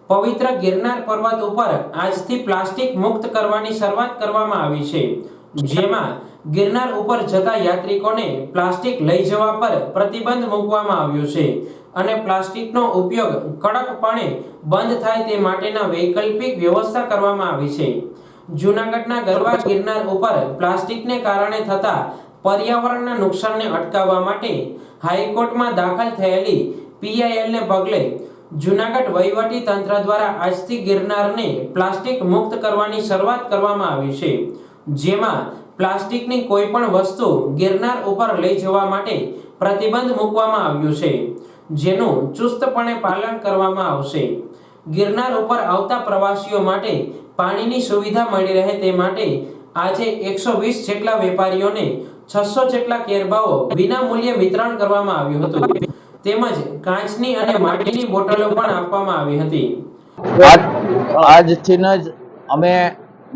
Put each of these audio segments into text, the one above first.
પવિત્ર ગિરનાર પર્વત ઉપર આજથી પ્લાસ્ટિક મુક્ત કરવાની શરૂઆત કરવામાં આવી છે, જેમાં ગિરનાર ઉપર જતા યાત્રિકોને પ્લાસ્ટિક લઈ જવા પર પ્રતિબંધ મૂકવામાં આવ્યો છે અને પ્લાસ્ટિકનો ઉપયોગ કડકપણે બંધ થાય તે માટેના વૈકલ્પિક વ્યવસ્થા કરવામાં આવી છે। જૂનાગઢના ગરવા ગિરનાર ઉપર પ્લાસ્ટિકને કારણે થતા પર્યાવરણના નુકસાનને અટકાવવા માટે હાઈકોર્ટમાં દાખલ થયેલી પીઆઈએલને પગલે જૂનાગઢ વહીવટી તંત્ર દ્વારા આજથી ગિરનારને પ્લાસ્ટિક મુક્ત કરવાની શરૂઆત કરવામાં આવી છે, જેમાં પ્લાસ્ટિકની કોઈ પણ વસ્તુ ગિરનાર ઉપર લઈ જવા માટે પ્રતિબંધ મૂકવામાં આવ્યો છે, જેનું ચુસ્તપણે પાલન કરવામાં આવશે। ગિરનાર ઉપર આવતા પ્રવાસીઓ માટે પાણીની સુવિધા મળી રહે તે માટે આજે 120 જેટલા વેપારીઓને 600 જેટલા કેરબાઓ વિના મૂલ્યે વિતરણ કરવામાં આવ્યું હતું, તેમજ કાચની અને માટીની બોટલો પણ આપવામાં આવી હતી। આજથી જ અમે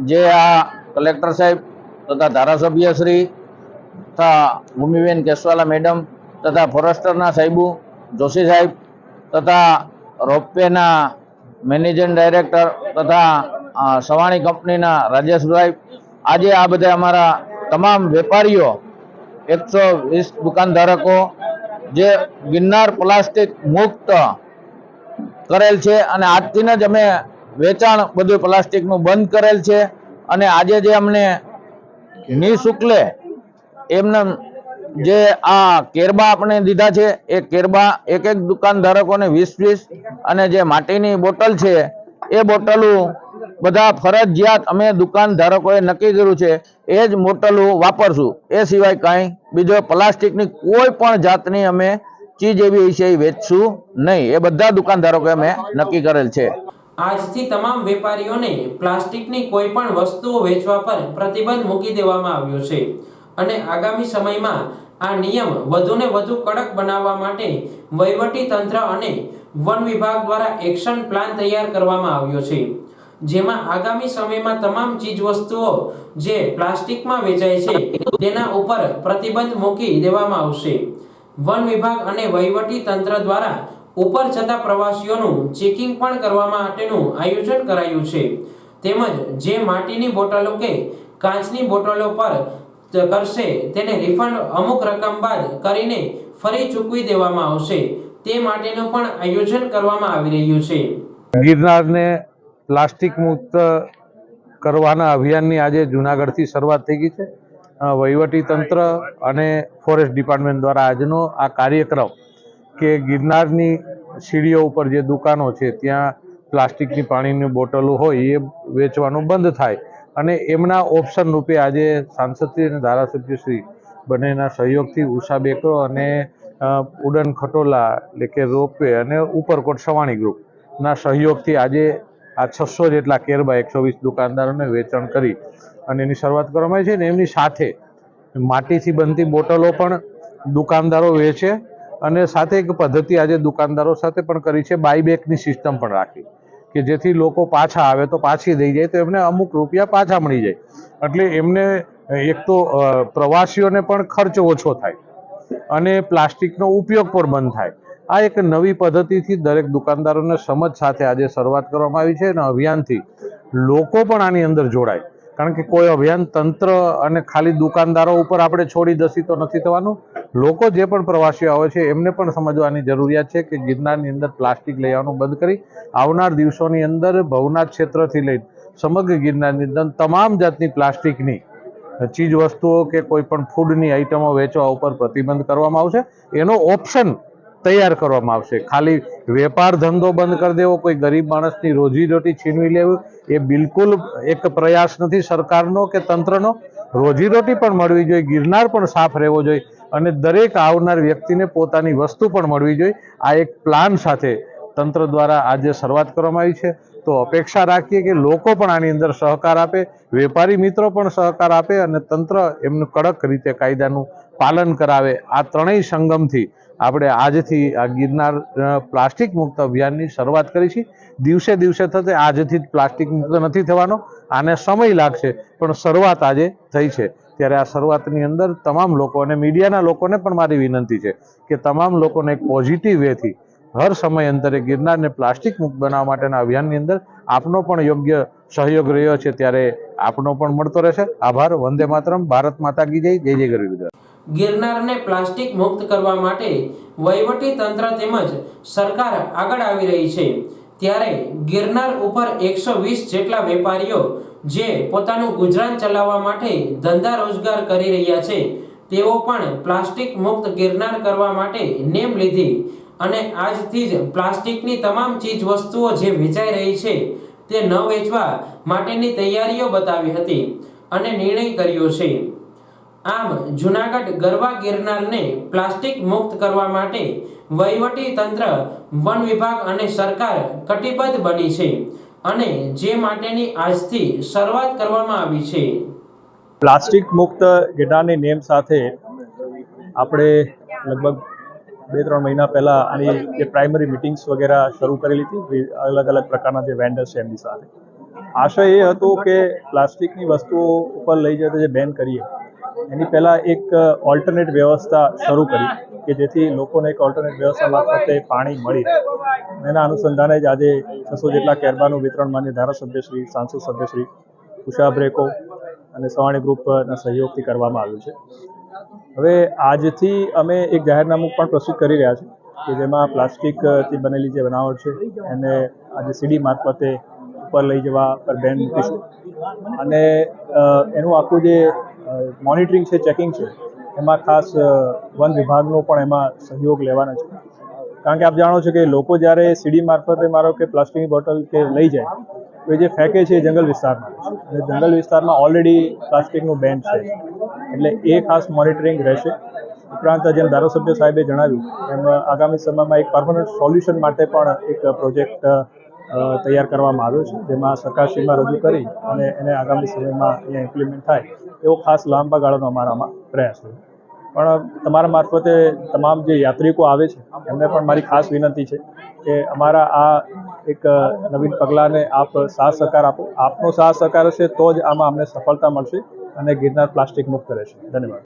જે આ કલેક્ટર સાહેબ તથા ધારાસભ્ય શ્રી તથા ભૂમિબેન કેશવાલા મેડમ તથા ફોરેસ્ટરના સાહેબુ જોશી સાહેબ તથા રોપવેના મેનેજિંગ ડાયરેક્ટર તથા સવાણી કંપનીના રાજેશભાઈ, આજે આ બધા અમારા તમામ વેપારીઓ 120 દુકાનધારકો જે ગિરનાર પ્લાસ્ટિક મુક્ત કરેલ છે અને આજથી જ અમે વેચાણ બધું પ્લાસ્ટિકનું બંધ કરેલ છે અને આજે જે અમને નિઃશુલ્કે એમને જે આ કેરબા આપણે દીધા છે એ કેરબા એક દુકાનધારકોને 20 અને જે માટીની બોટલ છે એ બોટલું બધા ફરજિયાત અમે દુકાનધારકોએ નક્કી કર્યું છે એ જ બોટલું વાપરશું, એ સિવાય કાંઈ બીજો પ્લાસ્ટિકની કોઈ પણ જાતની અમે ચીજ એવી છે એ વેચશું નહીં, એ બધા દુકાનધારકોએ અમે નક્કી કરેલ છે। આજથી તમામ વેપારીઓને પ્લાસ્ટિકની કોઈ પણ વસ્તુઓ વેચવા પર પ્રતિબંધ મૂકી દેવામાં આવ્યો છે અને આગામી સમયમાં આ નિયમ વધુને વધુ કડક બનાવવા માટે વહીવટી તંત્ર અને વન વિભાગ દ્વારા એક્શન પ્લાન તૈયાર કરવામાં આવ્યો છે, જેમાં આગામી સમયમાં તમામ ચીજ વસ્તુઓ જે પ્લાસ્ટિકમાં વેચાય છે તેના ઉપર પ્રતિબંધ મૂકી દેવામાં આવશે। વન વિભાગ અને વહીવટી તંત્ર દ્વારા ઉપર જતા પ્રવાસીઓનું ચેકિંગ પણ કરવા માટેનું આયોજન કરાયું છે, તેમજ જે માટીની બોટલો કે કાચની બોટલો પર કરશે તેને રિફંડ અમુક રકમ બાદ કરીને ફરી ચૂકવી દેવામાં આવશે, તે માટેનું પણ આયોજન કરવામાં આવી રહ્યું છે। ગિરનારને પ્લાસ્ટિક મુક્ત કરવાના અભિયાનની આજે જૂનાગઢથી શરૂઆત થઈ ગઈ છે। વહીવટી તંત્ર અને ફોરેસ્ટ ડિપાર્ટમેન્ટ દ્વારા આજનો આ કાર્યક્રમ કે ગિરનારની સીડીઓ ઉપર જે દુકાનો છે ત્યાં પ્લાસ્ટિકની પાણીની બોટલો હોય એ વેચવાનું બંધ થાય અને એમના ઓપ્શન રૂપે આજે સાંસદશ્રી અને ધારાસભ્યશ્રી બંનેના સહયોગથી ઉષા બેકરો અને ઉડન ખટોલા એટલે કે રોપવે અને ઉપરકોટ સવાણી ગ્રુપના સહયોગથી આજે આ 600 જેટલા કેરબા 120 દુકાનદારોને વેચાણ કરી અને એની શરૂઆત કરવામાં આવી છે ને એમની સાથે માટીથી બનતી બોટલો પણ દુકાનદારો વેચે અને સાથે એક પદ્ધતિ આજે દુકાનદારો સાથે પણ કરી છે, બાયબેકની સિસ્ટમ પણ રાખી કે જેથી લોકો પાછા આવે તો પાછી દઈ જાય તો એમને અમુક રૂપિયા પાછા મળી જાય, એટલે એમને એક તો પ્રવાસીઓને પણ ખર્ચ ઓછો થાય અને પ્લાસ્ટિકનો ઉપયોગ પણ બંધ થાય। આ એક નવી પદ્ધતિથી દરેક દુકાનદારોને સમજ સાથે આજે શરૂઆત કરવામાં આવી છે અને અભિયાનથી લોકો પણ આની અંદર જોડાય, કારણ કે કોઈ અભિયાન તંત્ર અને ખાલી દુકાનદારો ઉપર આપણે છોડી દસી તો નથી થવાનું। લોકો જે પણ પ્રવાસીઓ આવે છે એમને પણ સમજવાની જરૂરિયાત છે કે ગિરનારની અંદર પ્લાસ્ટિક લઈ આવવાનું બંધ કરી આવનાર દિવસોની અંદર ભવનાથ ક્ષેત્રથી લઈને સમગ્ર ગિરનારની અંદર તમામ જાતની પ્લાસ્ટિકની ચીજ વસ્તુઓ કે કોઈ પણ ફૂડની આઈટમો વેચવા ઉપર પ્રતિબંધ કરવામાં આવશે, એનો ઓપ્શન તૈયાર કરવામાં આવશે। ખાલી વેપાર ધંધો બંધ કરી દેવો, કોઈ ગરીબ માણસની રોજીરોટી છીનવી લેવું એ બિલકુલ એક પ્રયાસ નથી સરકારનો કે તંત્રનો। રોજીરોટી પણ મળવી જોઈએ, ગિરનાર પણ સાફ રહેવો જોઈએ અને દરેક આવનાર વ્યક્તિને પોતાની વસ્તુ પણ મળવી જોઈએ। આ એક પ્લાન સાથે તંત્ર દ્વારા આજે શરૂઆત કરવામાં આવી છે, તો અપેક્ષા રાખીએ કે લોકો પણ આની અંદર સહકાર આપે, વેપારી મિત્રો પણ સહકાર આપે અને તંત્ર એમનું કડક રીતે કાયદાનું પાલન કરાવે। આ ત્રણેય સંગમથી આપણે આજથી આ ગિરનાર પ્લાસ્ટિક મુક્ત અભિયાનની શરૂઆત કરી છે। દિવસે દિવસે થશે, આજથી જ પ્લાસ્ટિક મુક્ત નથી થવાનો, આને સમય લાગશે પણ શરૂઆત આજે થઈ છે। ત્યારે આ શરૂઆતની અંદર તમામ લોકો અને મીડિયાના લોકોને પણ મારી વિનંતી છે કે તમામ લોકોને એક પોઝિટિવ વેથી હર સમય અંતરે ગિરનારને પ્લાસ્ટિક મુક્ત બનાવવા માટેના અભિયાનની અંદર આપનો પણ યોગ્ય સહયોગ રહ્યો છે, ત્યારે આપનો પણ મળતો રહેશે. આભાર. વંદે માતરમ. ભારત માતા કી જય. જય જય ગરવી ગુજરાત. ગિરનારને પ્લાસ્ટિક મુક્ત કરવા માટે વહીવટી તંત્ર તેમજ સરકાર આગળ આવી રહી છે, ત્યારે ગિરનાર ઉપર 120 જેટલા વેપારીઓ જે પોતાનું ગુજરાન ચલાવવા માટે ધંધા રોજગાર કરી રહ્યા છે, તેઓ પણ પ્લાસ્ટિક મુક્ત ગિરનાર કરવા માટે નેમ લીધી અને આજથી જ પ્લાસ્ટિકની તમામ ચીજ વસ્તુઓ જે વેચાઈ રહી છે તે ન વેચવા માટેની તૈયારીઓ બતાવી હતી અને નિર્ણય કર્યો છે. આમ જૂનાગઢ ગરવા ગિરનારને પ્લાસ્ટિક મુક્ત કરવા માટે વહીવટી તંત્ર, વન વિભાગ અને સરકાર કટિબદ્ધ બની છે અને જે માટેની આજથી શરૂઆત કરવામાં આવી છે. પ્લાસ્ટિક મુક્ત ગિરનારની નેમ સાથે આપણે લગભગ 2-3 મહિના પહેલાં આની જે પ્રાઇમરી મિટિંગ્સ વગેરે શરૂ કરેલી હતી અલગ અલગ પ્રકારના જે વેન્ડર્સ છે એમની સાથે. આશય એ હતો કે પ્લાસ્ટિકની વસ્તુઓ ઉપર લઈ જતા જે બેન કરીએ એની પહેલાં એક ઓલ્ટરનેટ વ્યવસ્થા શરૂ કરી કે જેથી લોકોને એક ઓલ્ટરનેટ વ્યવસ્થા મારફતે પાણી મળી. એના અનુસંધાને જ આજે 600 જેટલા કેરબાનું વિતરણ માન્ય ધારાસભ્યશ્રી, સાંસદ સભ્યશ્રી, ઉષા બ્રેકો અને સવાણી ગ્રુપના સહયોગથી કરવામાં આવ્યું છે. હવે આજથી અમે એક જાહેરનામું પણ પ્રસ્તુત કરી રહ્યા છીએ કે જેમાં પ્લાસ્ટિકથી બનેલી જે બનાવટ છે એને આજે સીડી મારફતે ઉપર લઈ જવા પર બેન મૂકીશું અને એનું આખું જે મોનિટરિંગ છે, ચેકિંગ છે, એમાં ખાસ વન વિભાગનો પણ એમાં સહયોગ લેવાના છે. કારણ કે આપ જાણો છો કે લોકો જ્યારે સીડી મારફતે મારો કે પ્લાસ્ટિકની બોટલ કે લઈ જાય તો એ જે ફેંકે છે એ જંગલ વિસ્તારમાં છે અને જંગલ વિસ્તારમાં ઓલરેડી પ્લાસ્ટિકનું બેન છે, એટલે એ ખાસ મોનિટરિંગ રહેશે. ઉપરાંત જેમ ધારાસભ્ય સાહેબે જણાવ્યું એમ આગામી સમયમાં એક પરમનન્ટ સોલ્યુશન માટે પણ એક પ્રોજેક્ટ તૈયાર કરવામાં આવ્યો છે, જેમાં સરકારશ્રીમાં રજૂ કરી અને એને આગામી સમયમાં અહીંયા ઇમ્પ્લિમેન્ટ થાય એવો ખાસ લાંબા ગાળાનો અમારામાં પ્રયાસ છે. પણ તમારા મારફતે તમામ જે યાત્રિકો આવે છે એમને પણ મારી ખાસ વિનંતી છે કે અમારા આ એક નવીન પગલાંને આપ સાથ સહકાર આપો. આપનો સાથ સહકાર હશે તો જ આમાં અમને સફળતા મળશે અને ગિરનાર પ્લાસ્ટિક મુક્ત રહેશે. ધન્યવાદ.